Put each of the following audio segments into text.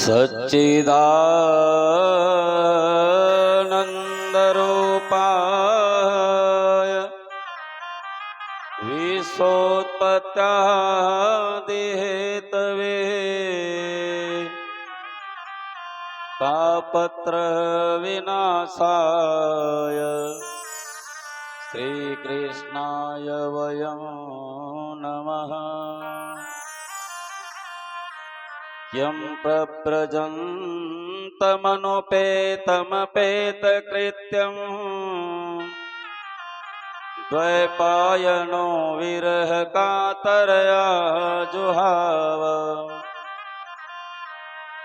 सच्चिदानन्दरूपाय विश्वोत्पत्त्यादिहेतवे तापत्रविनाशाय श्रीकृष्णाय वयं नमः। यं प्रव्रजन्तमनुपेतमपेतकृत्यं द्वैपायनो विरहकातरया जुहाव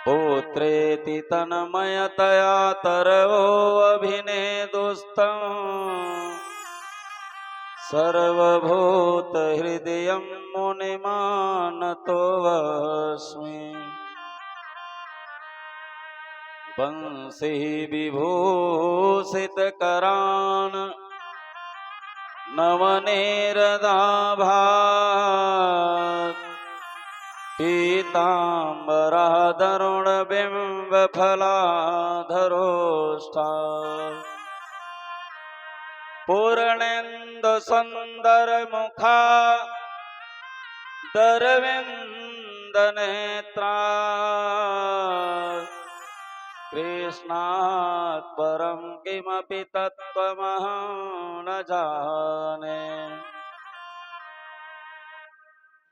पुत्रेति तन्मयतया तरवोऽभिनेदुस्तं सर्वभूतहृदयं मुनिमानतोऽस्मि। वंशी विभूषितकरान् नवनीरदाभात् पीताम्बरादरुणबिम्बफलाधरोष्ठात् पूर्णेन्दुसुन्दरमुखा दरविन्दनेत्रात् कृष्णात् परं किमपि तत्त्वमहं न जाने।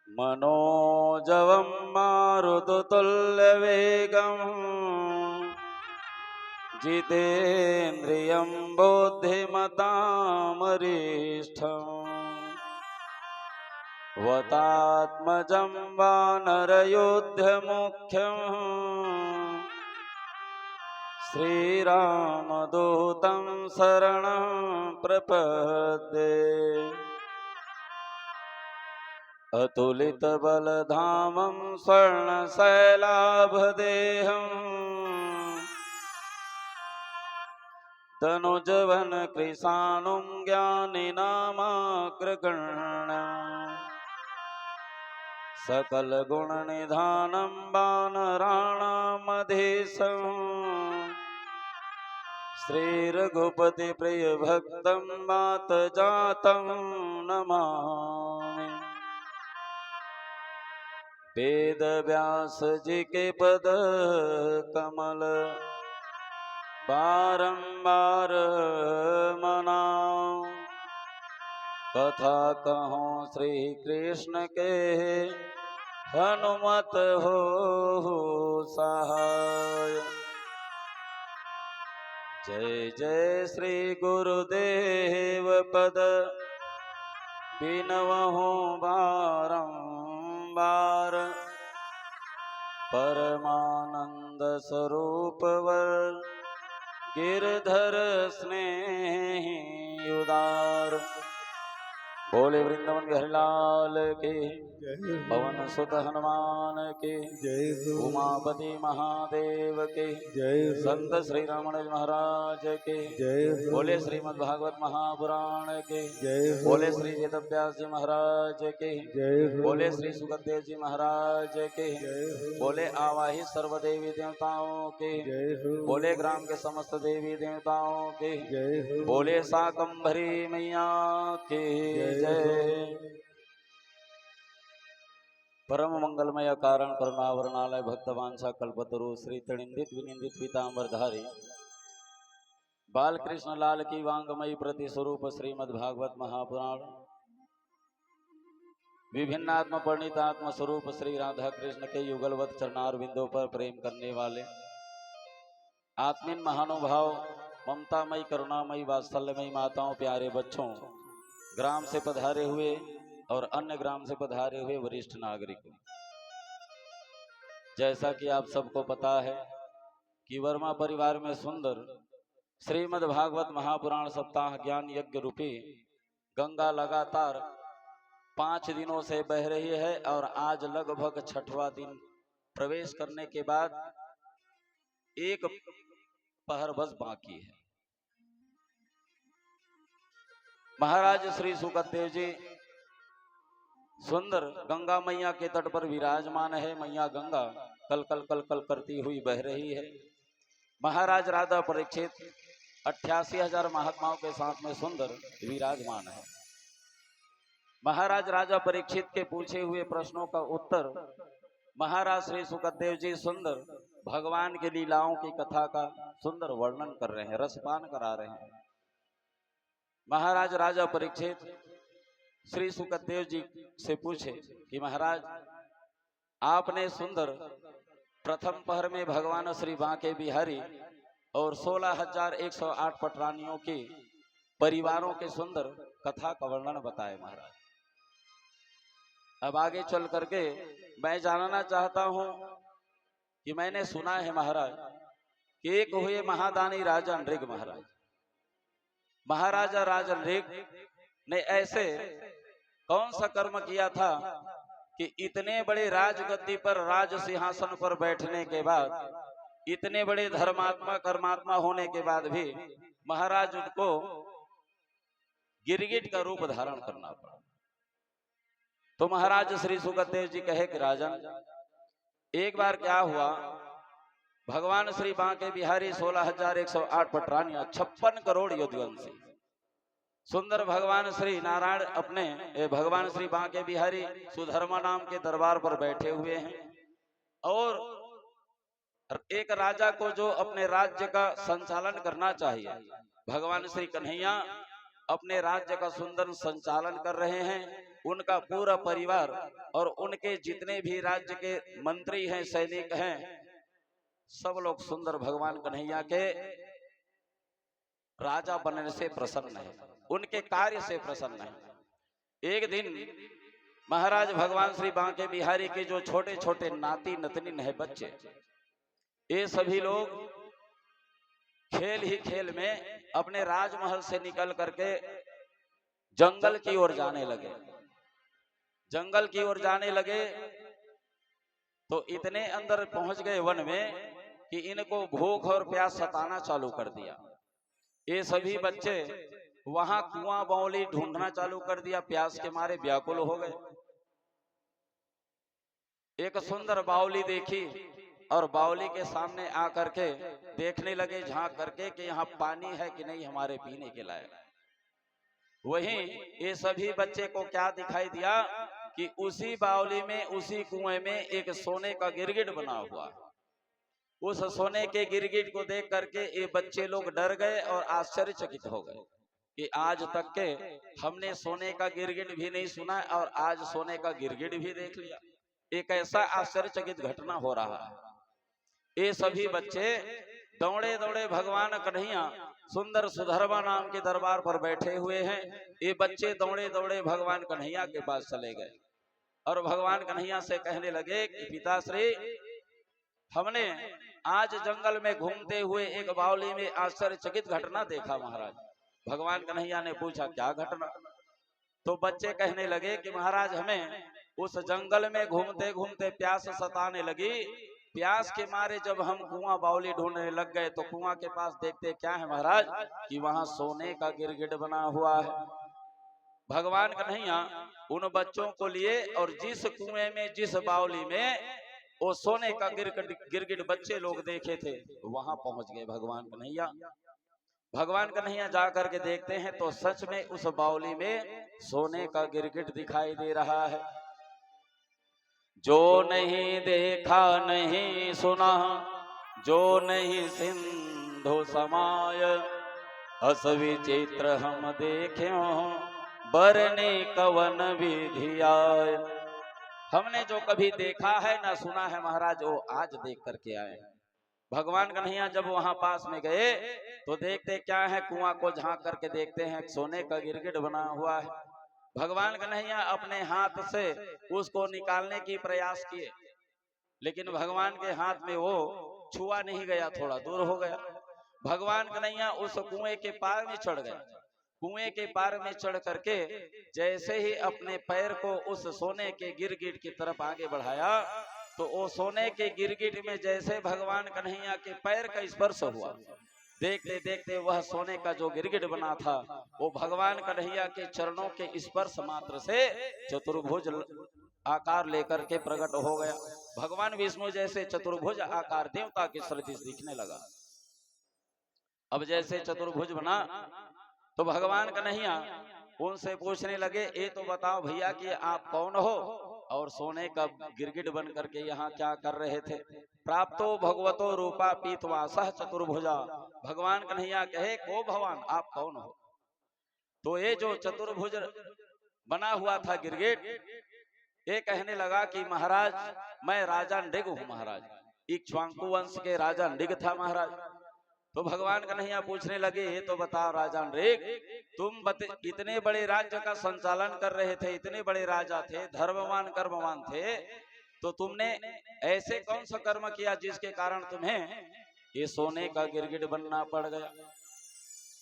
मनोजवं मारुततुल्यवेगं जितेन्द्रियं बुद्धिमतामरिष्ठम् वतात्मजं वानरयोध्यमुख्यम् श्रीरामदूतं शरणं प्रपद्ये। अतुलितबलधामं स्वर्णशैलाभदेहं तनुजवनकृशानुं ज्ञानिनामाग्रगण्यं सकलगुणनिधानं वानराणामधीशं श्रीरघुपतिप्रियभक्तं वातजातं नमामि। वेदव्यास जी के पद कमल बारंबार मनाऊं, कथा कहूँ श्री कृष्ण के हनुमत हो सहाय। जय जय श्री गुरुदेव पद बिनवहूँ बारंबार, परमानंद स्वरूप वर गिरधर स्नेही उदार। बोले वृंदावन बिहारी लाल के पवन सुत हनुमान के उमापति महादेव के संत श्री रामानुज महाराज के बोले श्रीमद् भागवत महापुराण के बोले श्री वेदव्यास जी महाराज के बोले श्री सुखदेव जी महाराज के बोले आवाहित सर्वदेवी देवताओं के बोले ग्राम के समस्त देवी देवताओं के बोले शाकंभरी मैया के जय। परम मंगलमय कारण करुणावरणालय भक्तवांछा कल्पतरु श्री तृणिंदित विनिंदित पीतांबरधारी बालकृष्ण लाल की वांगमयी प्रति स्वरूप श्रीमद् भागवत महापुराण विभिन्न आत्म परिणित आत्म स्वरूप श्री राधा कृष्ण के युगलवत चरणार बिंदों पर प्रेम करने वाले आत्मीन महानुभाव ममतामयी करुणामयी वात्सल्यमयी माताओं प्यारे बच्चों, ग्राम से पधारे हुए और अन्य ग्राम से पधारे हुए वरिष्ठ नागरिकों, जैसा कि आप सबको पता है कि वर्मा परिवार में सुंदर श्रीमद् भागवत महापुराण सप्ताह ज्ञान यज्ञ रूपी गंगा लगातार 5 दिनों से बह रही है और आज लगभग 6वां दिन प्रवेश करने के बाद एक पहर बस बाकी है। महाराज श्री सुखदेव जी सुंदर गंगा मैया के तट पर विराजमान है। मैया गंगा कल कल कल कल करती हुई बह रही है। महाराज राजा परीक्षित 88,000 महात्माओं के साथ में सुंदर विराजमान है। महाराज राजा परीक्षित के पूछे हुए प्रश्नों का उत्तर महाराज श्री सुखदेव जी सुंदर भगवान की लीलाओं की कथा का सुंदर वर्णन कर रहे हैं, रसपान करा रहे हैं। महाराज राजा परीक्षित श्री सुखदेव जी से पूछे कि महाराज, आपने सुंदर प्रथम पहर में भगवान श्री बांके बिहारी और 16,108 पटरानियों के परिवारों के सुंदर कथा का वर्णन बताए महाराज। अब आगे चल करके मैं जानना चाहता हूं कि मैंने सुना है महाराज कि एक हुए महादानी राजा नृग महाराज। महाराजा राजा नृग ने ऐसे कौन सा कर्म किया था कि इतने बड़े राजगद्दी पर राज सिंहासन पर बैठने के बाद, इतने बड़े धर्मात्मा कर्मात्मा होने के बाद भी महाराज उनको गिरगिट का रूप धारण करना पड़ा। तो महाराज श्री सुखदेव जी कहे कि राजन, एक बार क्या हुआ, भगवान श्री बांके बिहारी 16,108 पटरानियां 56 करोड़ यदुवंशी सुंदर भगवान श्री नारायण अपने भगवान श्री बांके बिहारी सुधर्मा नाम के दरबार पर बैठे हुए हैं और एक राजा को जो अपने राज्य का संचालन करना चाहिए, भगवान श्री कन्हैया अपने राज्य का सुंदर संचालन कर रहे हैं। उनका पूरा परिवार और उनके जितने भी राज्य के मंत्री हैं, सैनिक हैं, सब लोग सुंदर भगवान कन्हैया के राजा बनने से प्रसन्न है, उनके कार्य से प्रसन्न है। एक दिन महाराज भगवान श्री बांके बिहारी के जो छोटे छोटे नाती नतनी है बच्चे, ये सभी लोग खेल ही खेल में अपने राजमहल से निकल करके जंगल की ओर जाने लगे। जंगल की ओर जाने लगे तो इतने अंदर पहुंच गए वन में कि इनको भूख और प्यास सताना चालू कर दिया। ये सभी बच्चे वहां कुआं बावली ढूंढना चालू कर दिया, प्यास के मारे व्याकुल हो गए। एक सुंदर बावली देखी और बावली के सामने आकर के देखने लगे, झांक करके कि यहाँ पानी है कि नहीं हमारे पीने के लायक। वहीं ये सभी बच्चे को क्या दिखाई दिया कि उसी बावली में, उसी कुएं में एक सोने का गिरगिट बना हुआ। उस सोने के गिरगिट को देख करके ये बच्चे लोग डर गए और आश्चर्यचकित हो गए कि आज तक के हमने सोने का गिरगिट भी नहीं सुना और आज सोने का गिरगिट भी देख लिया। एक ऐसा आश्चर्यचकित घटना हो रहा है। ये सभी बच्चे दौड़े दौड़े भगवान कन्हैया सुंदर सुधर्मा नाम के दरबार पर बैठे हुए हैं। ये बच्चे दौड़े दौड़े भगवान कन्हैया के पास चले गए और भगवान कन्हैया से कहने लगे कि पिताश्री, हमने आज जंगल में घूमते हुए एक बावली में आश्चर्यचकित घटना देखा महाराज। भगवान कन्हैया ने पूछा क्या घटना? तो बच्चे कहने लगे कि महाराज, हमें उस जंगल में घूमते घूमते प्यास सताने लगी। प्यास के मारे जब हम कुआं बावली ढूंढने लग गए तो कुआं के पास देखते क्या है महाराज कि वहां सोने का गिरगिट बना हुआ है। भगवान कन्हैया उन बच्चों को लिए और जिस कुएं में, जिस बावली में वो सोने का गिरगिट बच्चे लोग देखे थे, वहां पहुंच गए भगवान कन्हैया। भगवान कन्हैया जा करके देखते हैं तो सच में उस बावली में सोने का गिरगिट दिखाई दे रहा है। जो नहीं देखा नहीं सुना, जो नहीं सिंधु समाय, अस विचित्र हम देख्यो बरने कवन विधि आय। हमने जो कभी देखा है ना सुना है महाराज, वो आज देख करके आए। भगवान कन्हैया जब वहां पास में गए तो देखते क्या है, कुआं को झांक करके देखते हैं सोने का गिरगिट बना हुआ है। भगवान कन्हैया अपने हाथ से उसको निकालने की प्रयास किए, लेकिन भगवान के हाथ में वो छुआ नहीं गया, थोड़ा दूर हो गया। भगवान कन्हैया उस कुएं के पार में चढ़ गए। कुएं के पार में चढ़ करके जैसे ही अपने पैर को उस सोने के गिरगिट की तरफ आगे बढ़ाया तो वो सोने के गिरगिट में जैसे भगवान कन्हैया के पैर का स्पर्श हुआ, देखते देखते वह सोने का जो गिरगिट बना था वो भगवान कन्हैया के चरणों के स्पर्श मात्र से चतुर्भुज आकार लेकर के प्रकट हो गया। भगवान विष्णु जैसे चतुर्भुज आकार देवता के सदृश दिखने लगा। अब जैसे चतुर्भुज बना तो भगवान कन्हैया उनसे पूछने लगे, ये तो बताओ भैया कि आप कौन हो और सोने का गिरगिट बन करके यहाँ क्या कर रहे थे। प्राप्तो भगवतो रूपा पीतवासः चतुर्भुजा। भगवान कन्हैया कहे, को भगवान आप कौन हो। तो ये जो चतुर्भुज बना हुआ था गिरगिट, ये कहने लगा कि महाराज मैं राजा नृग हूँ महाराज, इक्ष्वाकु वंश के राजा नृग था महाराज। तो भगवान कन्हैया पूछने लगे, ये तो बताओ राजा नृग, तुम इतने बड़े राज्य का संचालन कर रहे थे, इतने बड़े राजा थे, धर्मवान कर्मवान थे, तो तुमने ऐसे कौन सा कर्म किया जिसके कारण तुम्हें ये सोने का गिरगिट बनना पड़ गया।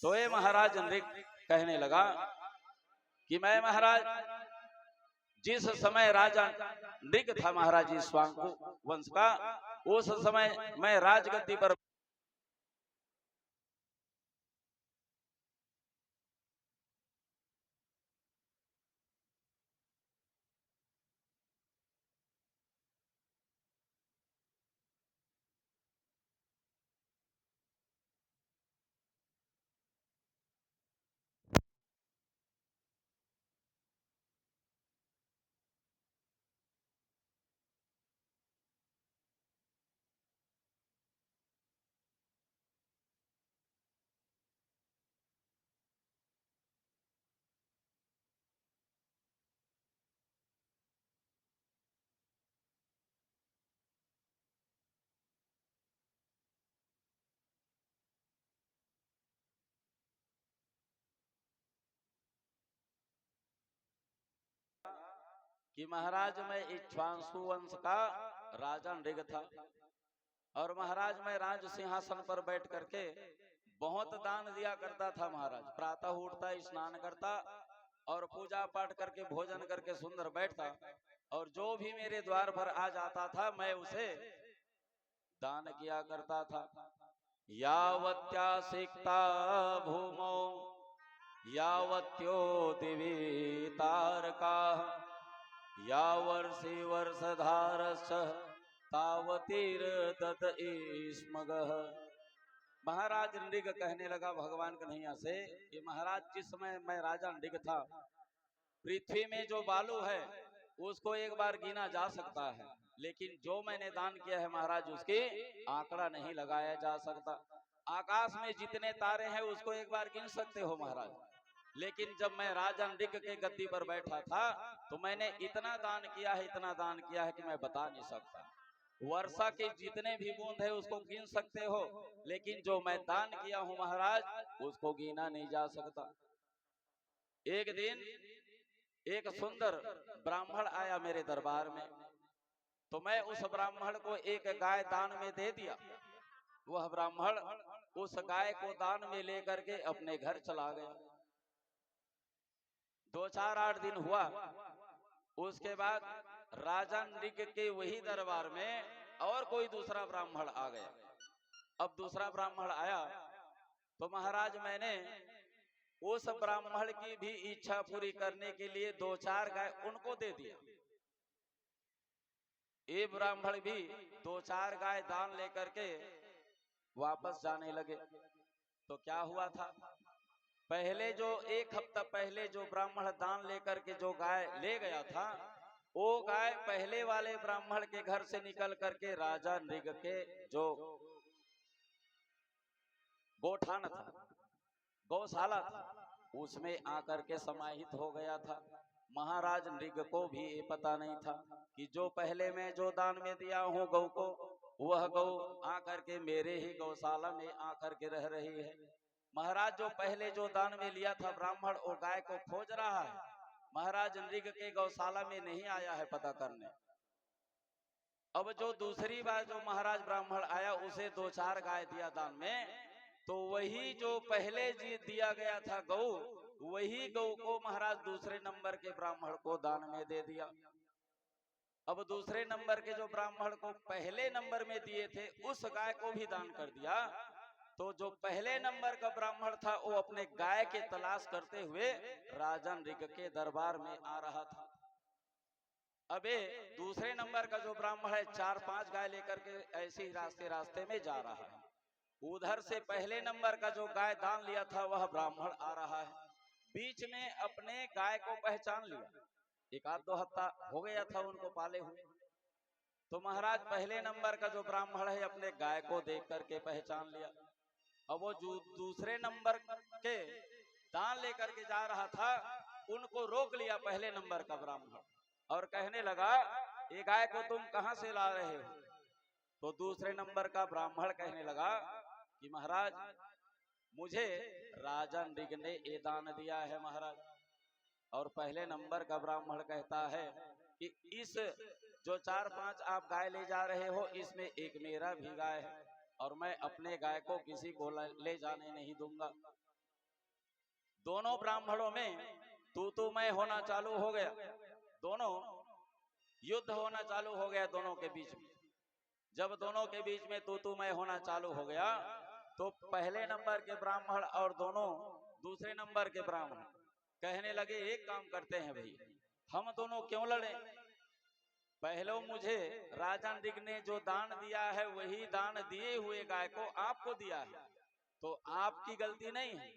तो ये महाराज नृग कहने लगा कि मैं महाराज जिस समय राजा नृग था महाराज इक्ष्वाकु वंश का, उस समय मैं राजगद्दी पर कि महाराज मैं इक्ष्वाकु वंश का राजा नृग था और महाराज मैं राज सिंहासन पर बैठ करके बहुत दान दिया करता था महाराज। प्रातः उठता, स्नान करता और पूजा पाठ करके भोजन करके सुंदर बैठता, और जो भी मेरे द्वार पर आ जाता था मैं उसे दान किया करता था। यावत्या सिक्ता भूमौ यावत्यो दिवी तारका यावर्षि वर्षधारश्च तावतीर दत ईस्मगः। महाराज नृग कहने लगा भगवान कन्हैया से कि महाराज जिस समय मैं राजा नृग था, पृथ्वी में जो बालू है उसको एक बार गिना जा सकता है, लेकिन जो मैंने दान किया है महाराज उसके आंकड़ा नहीं लगाया जा सकता। आकाश में जितने तारे हैं उसको एक बार गिन सकते हो महाराज, लेकिन जब मैं राजा नृग के गद्दी पर बैठा था तो मैंने इतना दान किया है, इतना दान किया है कि मैं बता नहीं सकता। वर्षा के जितने भी बूंद है उसको गिन सकते हो, लेकिन जो मैं दान किया हूं महाराज उसको गिना नहीं जा सकता। एक दिन एक सुंदर ब्राह्मण आया मेरे दरबार में, तो मैं उस ब्राह्मण को एक गाय दान में दे दिया। वह ब्राह्मण उस गाय को दान में लेकर के अपने घर चला गया। 2-4-8 दिन हुआ, उसके बाद राजा नृग के वही दरबार में और कोई दूसरा ब्राह्मण आ गया। अब दूसरा ब्राह्मण आया तो महाराज मैंने उस ब्राह्मण की भी इच्छा पूरी करने के लिए 2-4 गाय उनको दे दिया। ये ब्राह्मण भी 2-4 गाय दान लेकर के वापस जाने लगे। तो क्या हुआ था, पहले जो 1 हफ्ता पहले जो ब्राह्मण दान लेकर के जो गाय ले गया था, वो गाय पहले वाले ब्राह्मण के घर से निकल करके राजा नृग के जो गोठान था, गौशाला था, उसमें आकर के समाहित हो गया था। महाराज नृग को भी ये पता नहीं था कि जो पहले मैं जो दान में दिया हूँ गौ को, वह गौ आकर के मेरे ही गौशाला में आकर के रह रही है। महाराज जो पहले जो दान में लिया था ब्राह्मण, वो गाय को खोज रहा है, महाराज नृग के गौशाला में नहीं आया है पता करने। अब जो दूसरी बार जो महाराज ब्राह्मण आया उसे 2-4 गाय दिया दान में, तो वही जो पहले जी दिया गया था गौ, वही गौ को महाराज दूसरे नंबर के ब्राह्मण को दान में दे दिया। अब दूसरे नंबर के जो ब्राह्मण को पहले नंबर में दिए थे उस गाय को भी दान कर दिया। तो जो पहले नंबर का ब्राह्मण था वो अपने गाय के तलाश करते हुए राजा नृग के दरबार में आ रहा था। अबे दूसरे नंबर का जो ब्राह्मण है 4-5 गाय लेकर के ऐसे ही रास्ते रास्ते में जा रहा है। उधर से पहले नंबर का जो गाय दान लिया था वह ब्राह्मण आ रहा है। बीच में अपने गाय को पहचान लिया, एक आध दो हफ्ता हो गया था उनको पाले हुए। तो महाराज पहले नंबर का जो ब्राह्मण है अपने गाय को देख करके पहचान लिया। अब वो जो दूसरे नंबर के दान लेकर के जा रहा था उनको रोक लिया पहले नंबर का ब्राह्मण और कहने लगा, ये गाय को तुम कहां से ला रहे हो? तो दूसरे नंबर का ब्राह्मण कहने लगा कि महाराज मुझे राजा नृग ने ये दान दिया है महाराज। और पहले नंबर का ब्राह्मण कहता है कि इस जो 4-5 आप गाय ले जा रहे हो इसमें एक मेरा भी गाय है और मैं अपने गाय को किसी को ले जाने नहीं दूंगा। दोनों ब्राह्मणों में तू मैं होना चालू हो गया, दोनों युद्ध होना चालू हो गया दोनों के बीच में। जब दोनों के बीच में तू मैं होना चालू हो गया तो पहले नंबर के ब्राह्मण और दोनों दूसरे नंबर के ब्राह्मण कहने लगे, एक काम करते हैं भाई, हम दोनों क्यों लड़े? पहले मुझे राजा नृग ने जो दान दिया है वही दान दिए हुए गाय को आपको दिया है, तो आपकी गलती नहीं है,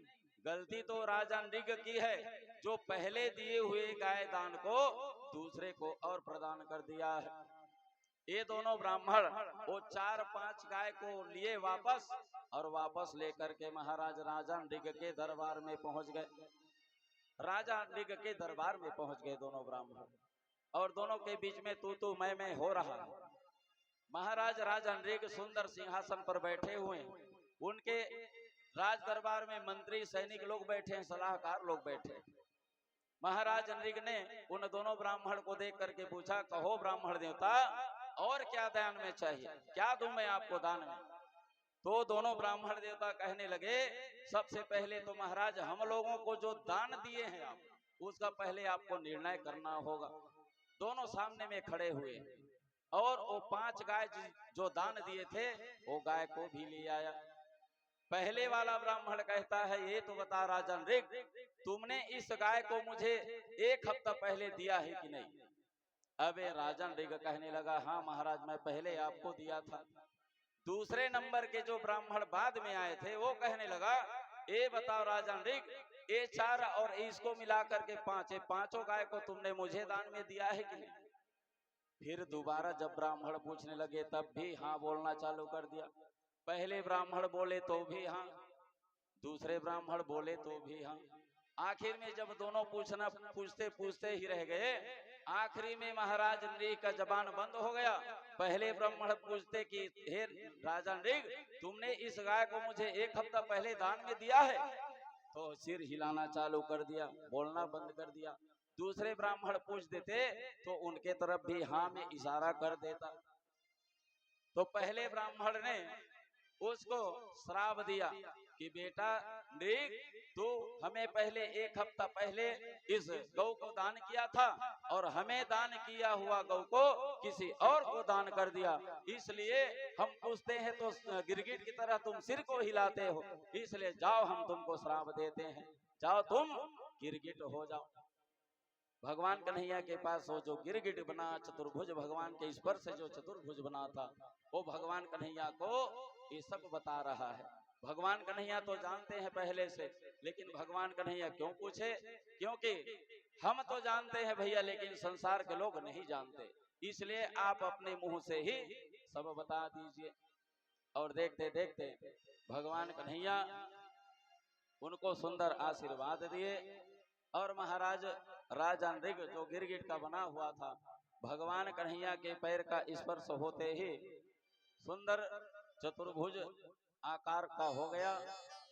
गलती तो राजा नृग की है जो पहले दिए हुए गाय दान को दूसरे को और प्रदान कर दिया है। ये दोनों ब्राह्मण वो 4-5 गाय को लिए वापस और वापस लेकर के महाराज राजा नृग के दरबार में पहुंच गए। राजा नृग के दरबार में पहुंच गए दोनों ब्राह्मण और दोनों के बीच में तू मैं हो रहा है। महाराज राजा नृग सुंदर सिंहासन पर बैठे हुए, उनके राज दरबार में मंत्री सैनिक लोग बैठे हैं, सलाहकार लोग बैठे हैं। महाराज नृग ने उन दोनों ब्राह्मण को देख करके पूछा, कहो ब्राह्मण देवता और क्या दान में चाहिए, क्या दूं मैं आपको दान में? तो दोनों ब्राह्मण देवता कहने लगे, सबसे पहले तो महाराज हम लोगों को जो दान दिए हैं आप उसका पहले आपको निर्णय करना होगा। दोनों सामने में खड़े हुए और वो 5 गाय जो दान दिए थे वो गाय को भी ले आया। पहले वाला ब्राह्मण कहता है, ये तो बता राजा नृग, तुमने इस गाय को मुझे 1 हफ्ता पहले दिया है कि नहीं? अबे राजा नृग कहने लगा, हाँ महाराज मैं पहले आपको दिया था। दूसरे नंबर के जो ब्राह्मण बाद में आए थे वो कहने लगा, ये बताओ राजा नृग, ये 4 और इसको मिला करके 5, पांचों गाय को तुमने मुझे दान में दिया है कि नहीं? फिर दोबारा जब ब्राह्मण पूछने लगे तब भी हाँ बोलना चालू कर दिया। पहले ब्राह्मण बोले तो भी हाँ, दूसरे ब्राह्मण बोले तो भी हाँ। आखिर में जब दोनों पूछते पूछते ही रह गए, आखिरी में महाराज नृग का जबान बंद हो गया। पहले ब्राह्मण पूछते कि हे राजा नृग, तुमने इस गाय को मुझे 1 हफ्ता पहले दान में दिया है? तो सिर हिलाना चालू कर दिया, बोलना बंद कर दिया। दूसरे ब्राह्मण पूछ देते तो उनके तरफ भी हाँ में इशारा कर देता। तो पहले ब्राह्मण ने उसको श्राप दिया कि बेटा नृग, तू हमें पहले 1 हफ्ता पहले इस गौ को दान किया था और हमें दान किया हुआ गौ को किसी और को दान कर दिया, इसलिए हम पूछते हैं तो गिरगिट की तरह तुम सिर को हिलाते हो, इसलिए जाओ हम तुमको श्राप देते हैं, जाओ तुम गिरगिट हो जाओ। भगवान कन्हैया के पास वो जो गिरगिट बना, चतुर्भुज भगवान के स्पर्श से जो चतुर्भुज बना था, वो भगवान कन्हैया को ये सब बता रहा है। भगवान कन्हैया तो जानते हैं पहले से, लेकिन भगवान कन्हैया क्यों पूछे? क्योंकि हम तो जानते हैं भैया, लेकिन संसार के लोग नहीं जानते, इसलिए आप अपने मुंह से ही सब बता दीजिए। और देखते देखते भगवान कन्हैया उनको सुंदर आशीर्वाद दिए और महाराज राजा नृग जो गिरगिट का बना हुआ था, भगवान कन्हैया के पैर का स्पर्श होते ही सुंदर चतुर्भुज आकार का हो गया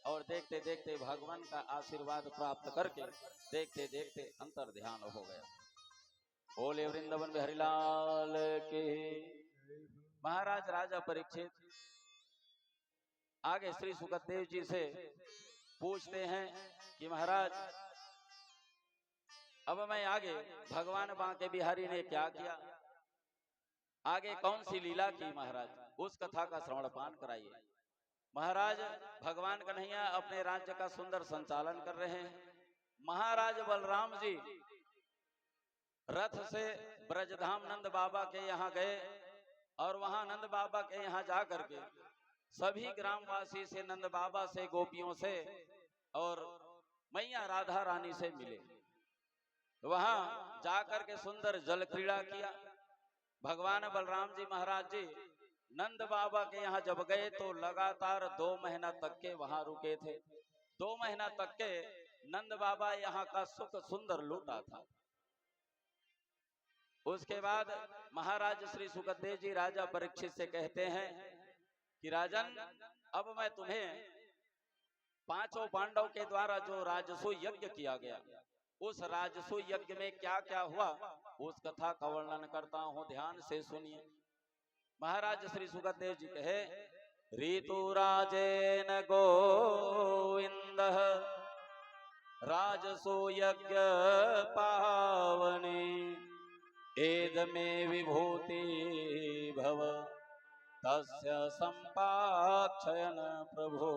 और देखते देखते भगवान का आशीर्वाद प्राप्त करके देखते देखते अंतर ध्यान हो गया। बोले वृंदावन बिहारी लाल के। महाराज राजा परीक्षित आगे श्री सुखदेव जी से पूछते हैं कि महाराज अब मैं आगे भगवान बांके बिहारी ने क्या किया, आगे कौन सी लीला की महाराज, उस कथा का श्रवण पान कराइए। महाराज भगवान कन्हैया अपने राज्य का सुंदर संचालन कर रहे हैं। महाराज बलराम जी रथ से ब्रजधाम नंद बाबा के यहाँ गए और वहां नंद बाबा के यहाँ जा करके सभी ग्रामवासी से, नंद बाबा से, गोपियों से और मैया राधा रानी से मिले। वहां जाकर के सुंदर जल क्रीड़ा किया। भगवान बलराम जी महाराज जी नंद बाबा के यहाँ जब गए तो लगातार 2 महीना तक के वहां रुके थे। 2 महीना तक के नंद बाबा यहाँ का सुख सुंदर लूटा था। उसके बाद महाराज श्री सुखदेव जी राजा परीक्षित से कहते हैं कि राजन, अब मैं तुम्हें 5 पांडव के द्वारा जो राजसू यज्ञ किया गया, उस राजसू यज्ञ में क्या क्या हुआ उस कथा का वर्णन करता हूं, ध्यान से सुनिए। महाराज श्री सुखदेव जी कहे, ऋतुराजेन गोविंद राजसू यज्ञ पावने एद में विभूति भव तस्य संपाक्षयन प्रभु।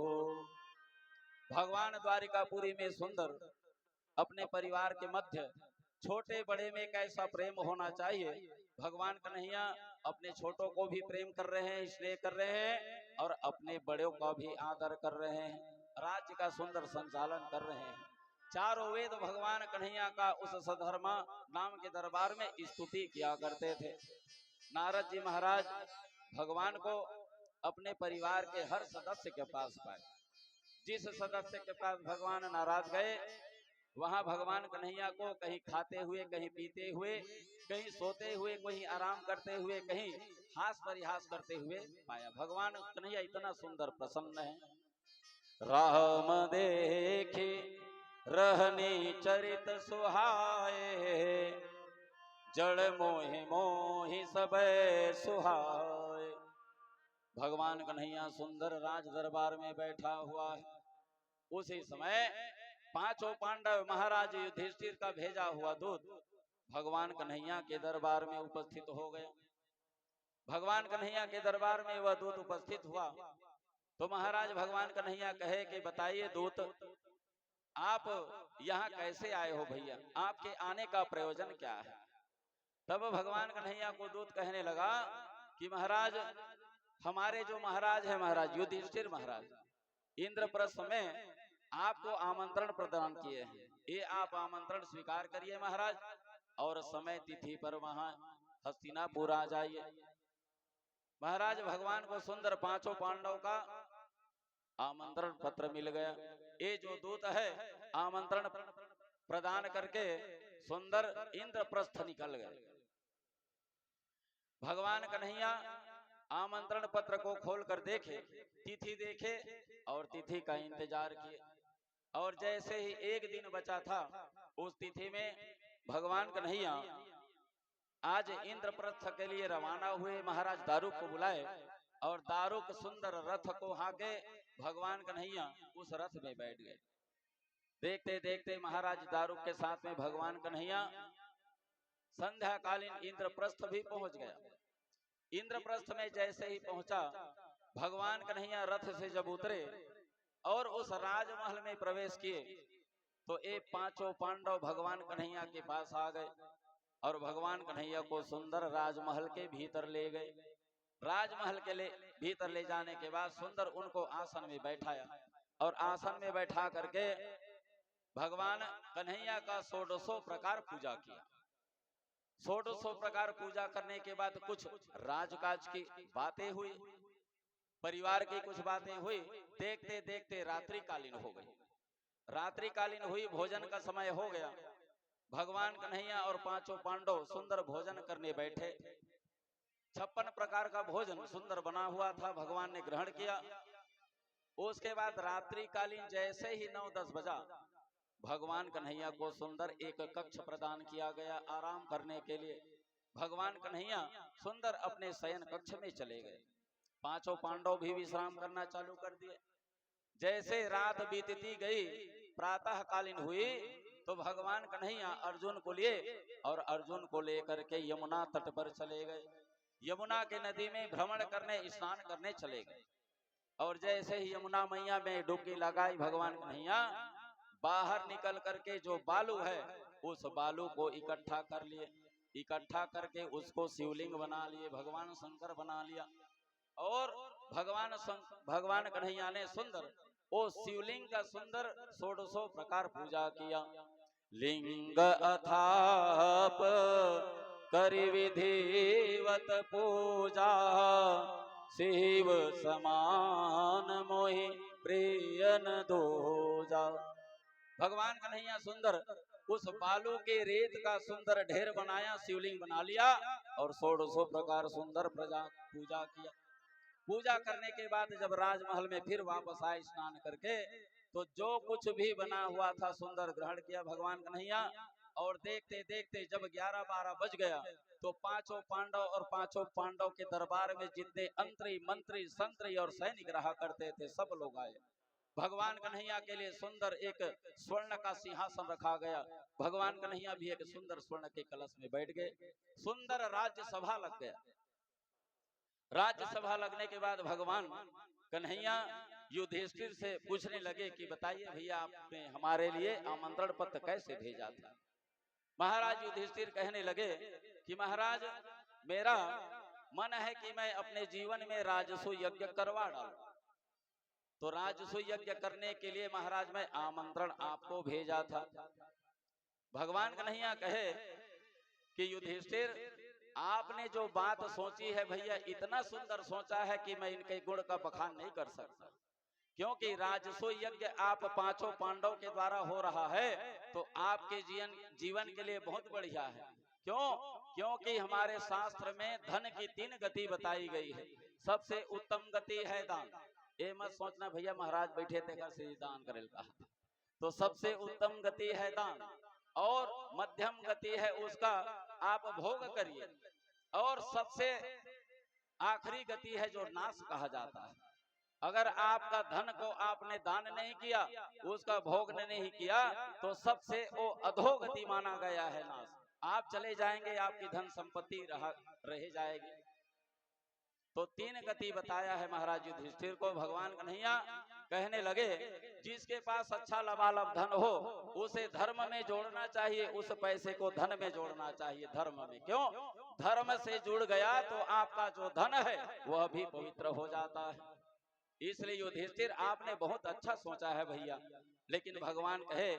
भगवान द्वारिकापुरी में सुंदर अपने परिवार के मध्य छोटे बड़े में कैसा प्रेम होना चाहिए, भगवान कन्हैया अपने छोटों को भी प्रेम कर रहे हैं, इसलिए कर रहे हैं, और अपने बड़ों का भी आदर कर रहे हैं, राज्य का सुंदर संचालन कर रहे हैं। चारों वेद भगवान कन्हैया का उस सधर्मा नाम के दरबार में स्तुति किया करते थे। नारद जी महाराज भगवान को अपने परिवार के हर सदस्य के पास पाए। जिस सदस्य के पास भगवान नाराज गए, वहां भगवान कन्हैया को कहीं खाते हुए, कहीं पीते हुए, कहीं सोते हुए, कहीं आराम करते हुए, कहीं हास परिहास करते हुए पाया। भगवान कन्हैया इतना सुंदर प्रसन्न है। राम देखे रहनी चरित सुहाए जड़ मोहि मोहि सब सुहाए। भगवान कन्हैया सुंदर राज दरबार में बैठा हुआ है। उसी समय 5 पांडव महाराज युधिष्ठिर का भेजा हुआ दूत भगवान कन्हैया के दरबार में उपस्थित हो गया। भगवान कन्हैया के दरबार में वह दूत उपस्थित हुआ तो महाराज भगवान कन्हैया कहे कि बताइए दूत, आप यहाँ कैसे आए हो भैया, आपके आने का प्रयोजन क्या है। तब भगवान कन्हैया को दूत कहने लगा कि महाराज, हमारे जो महाराज है, महाराज युधिष्ठिर महाराज, इंद्रप्रस्थ में आपको आमंत्रण प्रदान किए हैं। ये आप आमंत्रण स्वीकार करिए महाराज, और समय तिथि पर वहां हस्तिनापुर आ जाइए। महाराज भगवान को सुंदर 5 पांडव का आमंत्रण पत्र मिल गया। ये जो दूत है आमंत्रण प्रदान करके सुंदर इंद्रप्रस्थ निकल गए। भगवान कन्हैया आमंत्रण पत्र को खोलकर देखे, तिथि देखे और तिथि का इंतजार किए। और जैसे ही एक दिन बचा था, उस तिथि में भगवान कन्हैया आज इंद्रप्रस्थ के लिए रवाना हुए। महाराज दारुक को बुलाए और दारुक सुंदर रथ को हाके भगवान कन्हैया उस रथ में बैठ गए। देखते देखते महाराज दारुक के साथ में भगवान कन्हैया संध्याकालीन इंद्रप्रस्थ भी पहुंच गया। इंद्रप्रस्थ में जैसे ही पहुंचा, भगवान कन्हैया रथ से जब उतरे और उस राजमहल में प्रवेश किए तो ये 5 पांडव भगवान कन्हैया के पास आ गए और भगवान कन्हैया को सुंदर राजमहल के भीतर ले गए। राजमहल के भीतर ले जाने के बाद सुंदर उनको आसन में बैठाया और आसन में बैठा करके भगवान कन्हैया का 100 प्रकार पूजा किया। 100 प्रकार पूजा करने के बाद कुछ राजकाज की बातें हुई, परिवार की कुछ बातें हुई। देखते देखते रात्रिकालीन हो गई। रात्रिकालीन हुई, भोजन का समय हो गया। भगवान कन्हैया और 5 पांडव सुंदर भोजन करने बैठे। 56 प्रकार का भोजन सुंदर बना हुआ था, भगवान ने ग्रहण किया। उसके बाद रात्रिकालीन जैसे ही 9-10 बजा, भगवान कन्हैया को सुंदर एक कक्ष प्रदान किया गया आराम करने के लिए। भगवान कन्हैया सुंदर अपने शयन कक्ष में चले गए। 5 पांडव भी विश्राम करना चालू कर दिए। जैसे रात बीतती गई, प्रातः कालीन हुई तो भगवान कन्हैया अर्जुन को लिए और अर्जुन को लेकर के यमुना तट पर चले गए। यमुना के नदी में भ्रमण करने, स्नान करने चले गए। और जैसे ही यमुना मैया में डुबकी लगाई भगवान कन्हैया, बाहर निकल करके जो बालू है उस बालू को इकट्ठा कर लिए, इकट्ठा करके उसको शिवलिंग बना लिए, भगवान शंकर बना लिया। और भगवान कन्हैया ने सुंदर वो शिवलिंग का सुंदर 1600 प्रकार पूजा किया। लिंग अथाप करि विधिवत पूजा, शिव समान मोहि प्रिय न दूजा। भगवान कन्हैया सुंदर उस बालू के रेत का सुंदर ढेर बनाया, शिवलिंग बना लिया और 1600 प्रकार सुंदर पूजा किया। पूजा करने के बाद जब राजमहल में फिर वापस आए स्नान करके, तो जो कुछ भी बना हुआ था सुंदर ग्रहण किया भगवान कन्हैया। और देखते देखते जब 11-12 बज गया तो पांचों पांडव और पांचों पांडव के दरबार में जितने अंतरी मंत्री संतरी और सैनिक रहा करते थे सब लोग आए। भगवान कन्हैया के लिए सुंदर एक स्वर्ण का सिंहासन रखा गया। भगवान कन्हैया भी एक सुंदर स्वर्ण के कलश में बैठ गए। सुंदर राज्यसभा लग गया। राज्यसभा लगने के बाद भगवान कन्हैया युधिष्ठिर से पूछने लगे कि बताइए भैया आपने हमारे लिए आमंत्रण पत्र कैसे भेजा था। महाराज युधिष्ठिर कहने लगे कि महाराज मेरा मन है कि मैं अपने जीवन में राजसू यज्ञ करवा डालूं, तो राजसू यज्ञ करने के लिए महाराज मैं आमंत्रण आपको भेजा था। भगवान कन्हैया कहे कि युधिष्ठिर आपने जो बात सोची है भैया इतना सुंदर सोचा है कि मैं इनके गुण का बखान नहीं कर सकता, क्योंकि राजसू यज्ञ आप पांचों पांडव के द्वारा हो रहा है तो आपके जीवन के लिए बहुत बढ़िया है। क्यों? क्योंकि हमारे शास्त्र में धन की 3 गति बताई गई है। सबसे उत्तम गति है दान। ये मत सोचना भैया महाराज बैठे थे का श्री दान करेल कहा, तो सबसे उत्तम गति है दान, और मध्यम गति है उसका आप भोग करिए, और सबसे आखिरी गति है जो नाश कहा जाता है। अगर आपका धन को आपने दान नहीं किया, उसका भोग नहीं किया, तो सबसे वो अधोगति माना गया है नाश। आप चले जाएंगे, आपकी धन संपत्ति रह जाएगी। तो 3 गति बताया है महाराज युधिष्ठिर को। भगवान कन्हैया कहने लगे जिसके पास अच्छा लबालब धन हो उसे धर्म में जोड़ना चाहिए, उस पैसे को धन में जोड़ना चाहिए, धर्म में। क्यों? धर्म से जुड़ गया तो आपका जो धन है वह भी पवित्र हो जाता है। इसलिए युधिष्ठिर आपने बहुत अच्छा सोचा है भैया। लेकिन भगवान कहे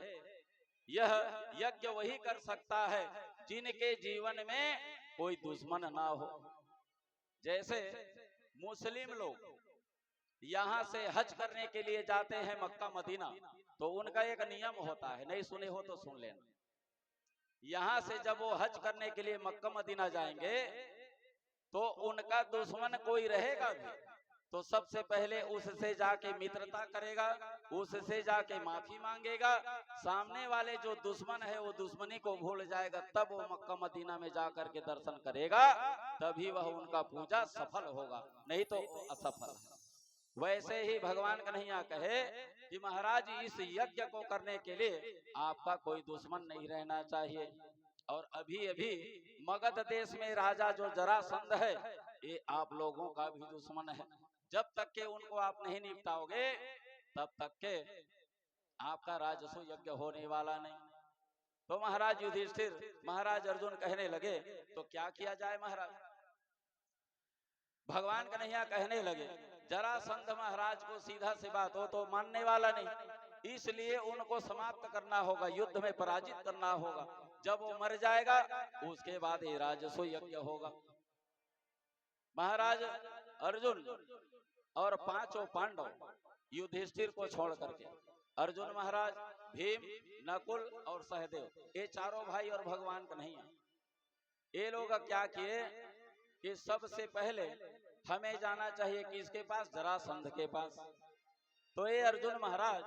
यह यज्ञ वही कर सकता है जिनके जीवन में कोई दुश्मन ना हो। जैसे मुस्लिम लोग यहाँ से हज करने के लिए जाते हैं मक्का मदीना, तो उनका एक नियम होता है, नहीं सुने हो तो सुन लेना। यहाँ से जब वो हज करने के लिए मक्का मदीना जाएंगे तो उनका दुश्मन कोई रहेगा भी, तो सबसे पहले उससे जाके मित्रता करेगा, उससे जाके माफी मांगेगा। सामने वाले जो दुश्मन है वो दुश्मनी को भूल जाएगा, तब वो मक्का मदीना में जाकर के दर्शन करेगा, तभी वह उनका पूजा सफल होगा, नहीं तो असफल है। वैसे ही भगवान कन्हैया कहे कि महाराज इस यज्ञ को करने के लिए आपका कोई दुश्मन नहीं रहना चाहिए। और अभी अभी मगध देश में राजा जो जरासंध है ये आप लोगों का भी दुश्मन है। जब तक के उनको आप नहीं निपटाओगे तब तक के आपका राजसू यज्ञ होने वाला नहीं। तो महाराज युधिष्ठिर महाराज अर्जुन कहने लगे तो क्या किया जाए महाराज। भगवान कन्हैया कहने लगे जरासंध महाराज को सीधा सी बात हो तो मानने वाला नहीं, इसलिए उनको समाप्त करना होगा, युद्ध में पराजित करना होगा। जब वो मर जाएगा उसके बाद ये राजसू यज्ञ होगा। महाराज अर्जुन और पांचों पांडव युधिष्ठिर को छोड़ करके, अर्जुन महाराज, भीम, नकुल और सहदेव, ये चारों भाई और भगवान कन्हैया, ये लोग क्या किए कि सबसे पहले हमें जाना चाहिए किसके पास, जरासंध के पास। तो ये अर्जुन महाराज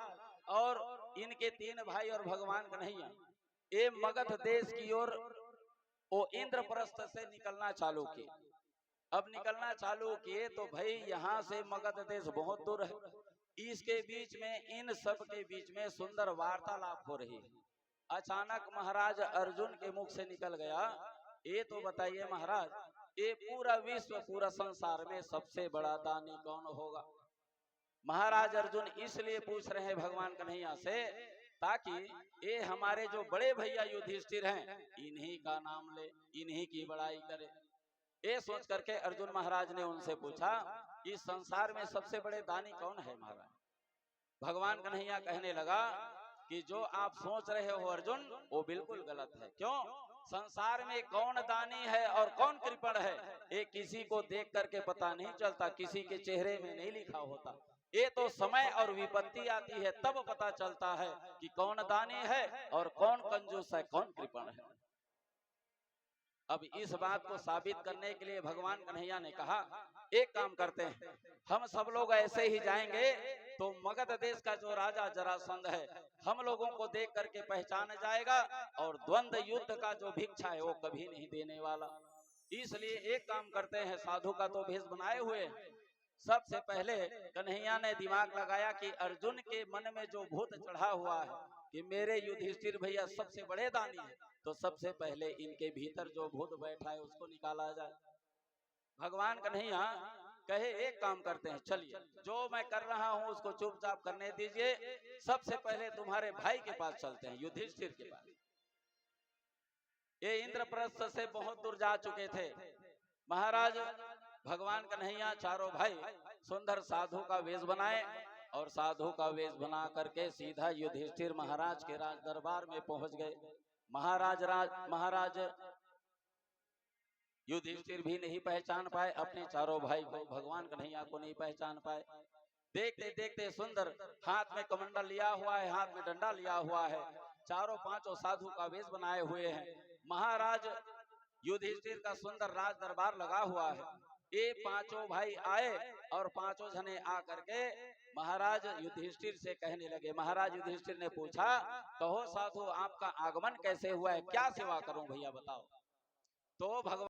और इनके 3 भाई और भगवान कन्हैया ये मगध देश की ओर वो इंद्रप्रस्थ से निकलना चालू किए। अब निकलना चालू किए तो भाई यहाँ से मगध देश बहुत दूर है, इसके बीच में इन सब के बीच में सुंदर वार्तालाप हो रही है। अचानक महाराज अर्जुन के मुख से निकल गया, ये तो बताइए महाराज ये पूरा विश्व पूरा संसार में सबसे बड़ा दानी कौन होगा। महाराज अर्जुन इसलिए पूछ रहे हैं भगवान कन्हैया से ताकि ये हमारे जो बड़े भैया युधिष्ठिर हैं इन्हीं का नाम ले, इन्हीं की बड़ाई करे। ये सोच करके अर्जुन महाराज ने उनसे पूछा, इस संसार में सबसे बड़े दानी कौन है महाराज? भगवान कन्हैया कहने लगा कि जो आप सोच रहे हो अर्जुन, वो बिल्कुल गलत है। क्यों? संसार में कौन दानी है और कौन कृपण है, ये किसी को देख करके पता नहीं चलता, किसी के चेहरे में नहीं लिखा होता। ये तो समय और विपत्ति आती है तब पता चलता है कि कौन दानी है और कौन कंजूस है, कौन कृपण है। अब इस बात को साबित करने के लिए भगवान कन्हैया ने कहा, एक काम करते हैं, हम सब लोग ऐसे ही जाएंगे तो मगध देश का जो राजा जरासंध है हम लोगों को देख करके पहचान जाएगा और द्वंद्व युद्ध का जो भिक्षा है वो कभी नहीं देने वाला। इसलिए एक काम करते हैं, साधु का तो भेष बनाए हुए हैं। सबसे पहले कन्हैया ने दिमाग लगाया कि अर्जुन के मन में जो भूत चढ़ा हुआ है कि मेरे युधिष्ठिर भैया सबसे बड़े दानी है, तो सबसे पहले इनके भीतर जो भूत बैठा है उसको निकाला जाए। भगवान कन्हैया कहे, एक काम करते हैं, चलिए जो मैं कर रहा हूं उसको चुपचाप करने दीजिए, सबसे पहले तुम्हारे भाई के पास चलते हैं, युधिष्ठिर के पास। ये इंद्रप्रस्थ से बहुत दूर जा चुके थे। महाराज भगवान कन्हैया चारों भाई सुंदर साधु का वेश बनाए और साधु का वेश बना करके सीधा युधिष्ठिर महाराज के राज दरबार में पहुंच गए। महाराज युधिष्ठिर भी नहीं पहचान पाए, अपने चारों भाई को, भगवान कन्हैया को नहीं पहचान पाए। देखते देखते सुंदर हाथ में कमंडल लिया हुआ है, हाथ में डंडा लिया हुआ है, चारों पांचों साधु का वेश बनाए हुए हैं। महाराज युधिष्ठिर का सुंदर राज दरबार लगा हुआ है। ये पांचों भाई आए और पांचों जने आ करके महाराज युधिष्ठिर से कहने लगे। महाराज युधिष्ठिर ने पूछा, कहो साधु आपका आगमन कैसे हुआ है, क्या सेवा करूं भैया बताओ। तो भगवान